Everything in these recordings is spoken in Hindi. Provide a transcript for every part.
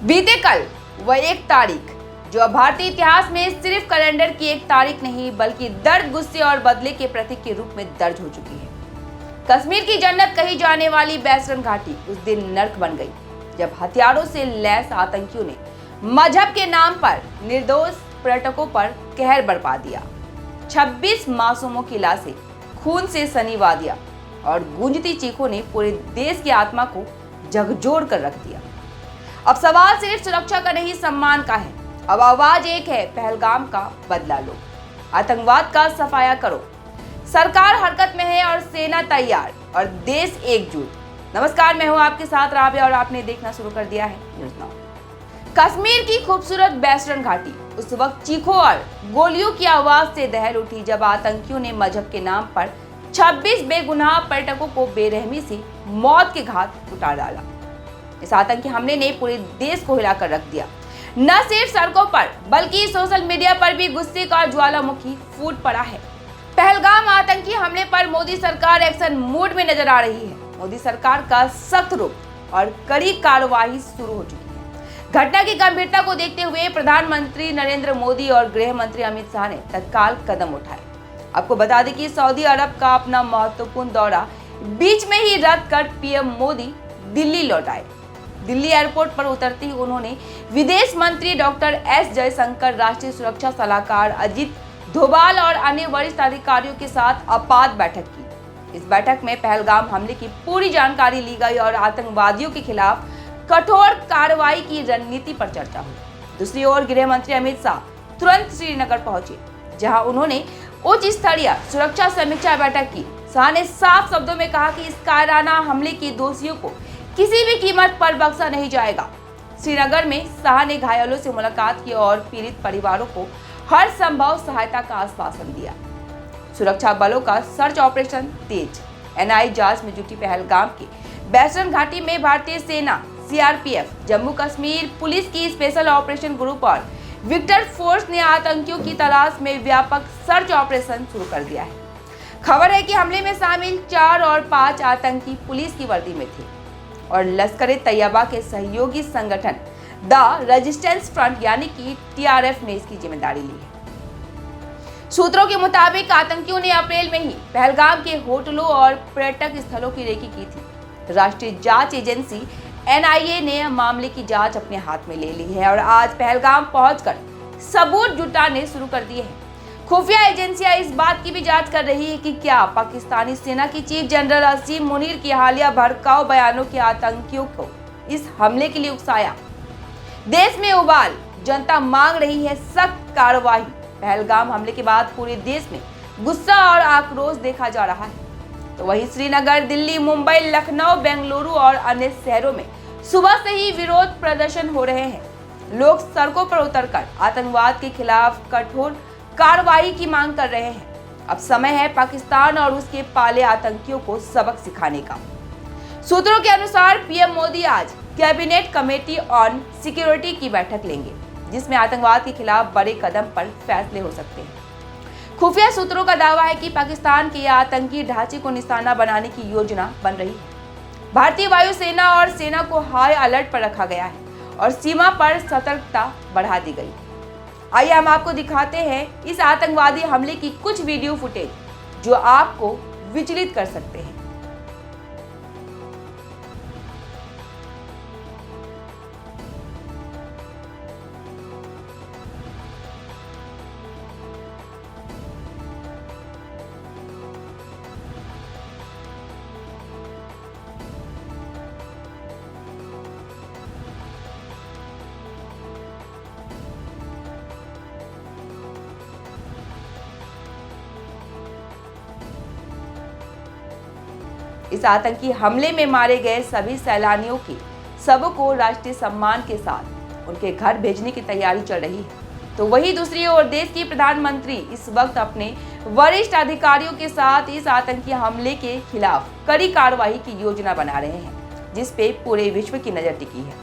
बीते कल वह एक तारीख जो अब भारतीय इतिहास में सिर्फ कैलेंडर की एक तारीख नहीं बल्कि दर्द, गुस्से और बदले के प्रतीक के रूप में दर्ज हो चुकी है। कश्मीर की जन्नत कही जाने वाली बैसरन घाटी उस दिन नर्क बन गई जब हथियारों से लैस आतंकियों ने मजहब के नाम पर निर्दोष पर्यटकों पर कहर बरपा दिया। 26 मासूमों की लाशें खून से सनी वादियां और गूंजती चीखों ने पूरे देश की आत्मा को झकझोर कर रख दिया। अब सवाल सिर्फ सुरक्षा का नहीं, सम्मान का है। अब आवाज एक है, पहलगाम का बदला लो, आतंकवाद का सफाया करो। सरकार हरकत में है और सेना तैयार और देश एकजुट। नमस्कार, मैं हूं आपके साथ राबिया और आपने देखना शुरू कर दिया है न्यूज़ नाउ। कश्मीर की खूबसूरत बैसरन घाटी उस वक्त चीखों और गोलियों की आवाज से दहल उठी जब आतंकियों ने मजहब के नाम पर 26 बेगुनाह पर्यटकों को बेरहमी से मौत के घाट उतार डाला। इस आतंकी हमले ने पूरे देश को हिलाकर रख दिया। न सिर्फ सड़कों पर बल्कि सोशल मीडिया पर भी गुस्से का ज्वालामुखी फूट पड़ा है। पहलगाम आतंकी हमले पर मोदी सरकार एक्शन मोड में नजर आ रही है। मोदी सरकार का सख्त रुख और कड़ी कार्रवाई शुरू हो चुकी है। घटना की गंभीरता को देखते हुए प्रधानमंत्री नरेंद्र मोदी और गृह मंत्री अमित शाह ने तत्काल कदम उठाए। आपको बता दें कि सऊदी अरब का अपना महत्वपूर्ण दौरा बीच में ही रद्द कर पीएम मोदी दिल्ली लौट आए। दिल्ली एयरपोर्ट पर उतरते ही उन्होंने विदेश मंत्री डॉक्टर एस जयशंकर, राष्ट्रीय सुरक्षा सलाहकार अजीत डोभाल और अन्य वरिष्ठ अधिकारियों के साथ आपात बैठक की। इस बैठक में पहलगाम हमले की पूरी जानकारी ली गई और आतंकवादियों के खिलाफ कठोर कार्रवाई की रणनीति पर चर्चा हुई। दूसरी ओर गृह मंत्री अमित शाह तुरंत श्रीनगर पहुंचे, जहां उन्होंने उच्च स्तरीय सुरक्षा समीक्षा बैठक की। शाह ने साफ शब्दों में कहा कि इस कायराना हमले के दोषियों को किसी भी कीमत पर बख्शा नहीं जाएगा। श्रीनगर में शाह ने घायलों से मुलाकात की और पीड़ित परिवारों को हर संभव सहायता का आश्वासन दिया। सुरक्षा बलों का सर्च ऑपरेशन तेज। एनआईए जांच में जुटी पहलगाम के बैसरन घाटी में भारतीय सेना, सीआरपीएफ, जम्मू कश्मीर पुलिस की स्पेशल ऑपरेशन ग्रुप और विक्टर फोर्स ने आतंकियों की तलाश में व्यापक सर्च ऑपरेशन शुरू कर दिया है। खबर है कि हमले में शामिल 4 और 5 आतंकी पुलिस की वर्दी में थे और लश्कर-ए-तैयबा के सहयोगी संगठन द रेजिस्टेंस फ्रंट यानी कि टीआरएफ ने इसकी जिम्मेदारी ली है। सूत्रों के मुताबिक आतंकियों ने अप्रैल में ही पहलगाम के होटलों और पर्यटक स्थलों की रेकी की थी। राष्ट्रीय जांच एजेंसी एनआईए ने मामले की जांच अपने हाथ में ले ली है और आज पहलगाम पहुंचकर सबूत जुटाने शुरू कर दिए हैं। खुफिया एजेंसियां इस बात की भी जांच कर रही है कि क्या पाकिस्तानी सेना की चीफ जनरल असीम मुनीर की हालिया भड़काऊ बयानों के आतंकियों को इस हमले के लिए उकसाया। देश में उबाल, जनता मांग रही है सख्त कार्रवाई। पहलगाम हमले के बाद पूरे देश में गुस्सा और आक्रोश देखा जा रहा है। तो वहीं श्रीनगर, दिल्ली, मुंबई, लखनऊ, बेंगलुरु और अन्य शहरों में सुबह से ही विरोध प्रदर्शन हो रहे हैं। लोग सड़कों पर उतरकर आतंकवाद के खिलाफ कठोर कार्रवाई की मांग कर रहे हैं। अब समय है पाकिस्तान और उसके पाले आतंकियों को सबक सिखाने का। सूत्रों के अनुसार पीएम मोदी आज कैबिनेट कमेटी ऑन सिक्योरिटी की बैठक लेंगे, जिसमें आतंकवाद के खिलाफ बड़े कदम पर फैसले हो सकते हैं। खुफिया सूत्रों का दावा है कि पाकिस्तान के आतंकी ढांचे को निशाना बनाने की योजना बन रही है। भारतीय वायुसेना और सेना को हाई अलर्ट पर रखा गया है और सीमा पर सतर्कता बढ़ा दी गई। आइए हम आपको दिखाते हैं इस आतंकवादी हमले की कुछ वीडियो फुटेज जो आपको विचलित कर सकते हैं। इस आतंकी हमले में मारे गए सभी सैलानियों के सबों को राष्ट्रीय सम्मान के साथ उनके घर भेजने की तैयारी चल रही है। तो वहीं दूसरी ओर देश की प्रधानमंत्री इस वक्त अपने वरिष्ठ अधिकारियों के साथ इस आतंकी हमले के खिलाफ कड़ी कार्रवाई की योजना बना रहे हैं, जिस पे पूरे विश्व की नजर टिकी है।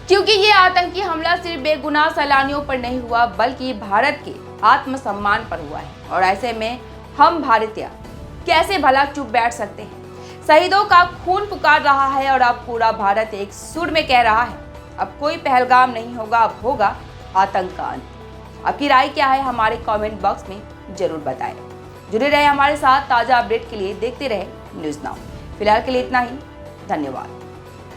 क्योंकि ये आतंकी हमला सिर्फ बेगुनाह सैलानियों पर नहीं हुआ बल्कि भारत के आत्मसम्मान पर हुआ है। और ऐसे में हम भारतीय कैसे भला चुप बैठ सकते हैं। शहीदों का खून पुकार रहा है और अब पूरा भारत एक सुर में कह रहा है, अब कोई पहलगाम नहीं होगा, अब होगा आतंक का अंत। आपकी राय क्या है हमारे कमेंट बॉक्स में जरूर बताएं। जुड़े रहे हमारे साथ ताजा अपडेट के लिए, देखते रहे न्यूज़ नाउ। फिलहाल के लिए इतना ही, धन्यवाद।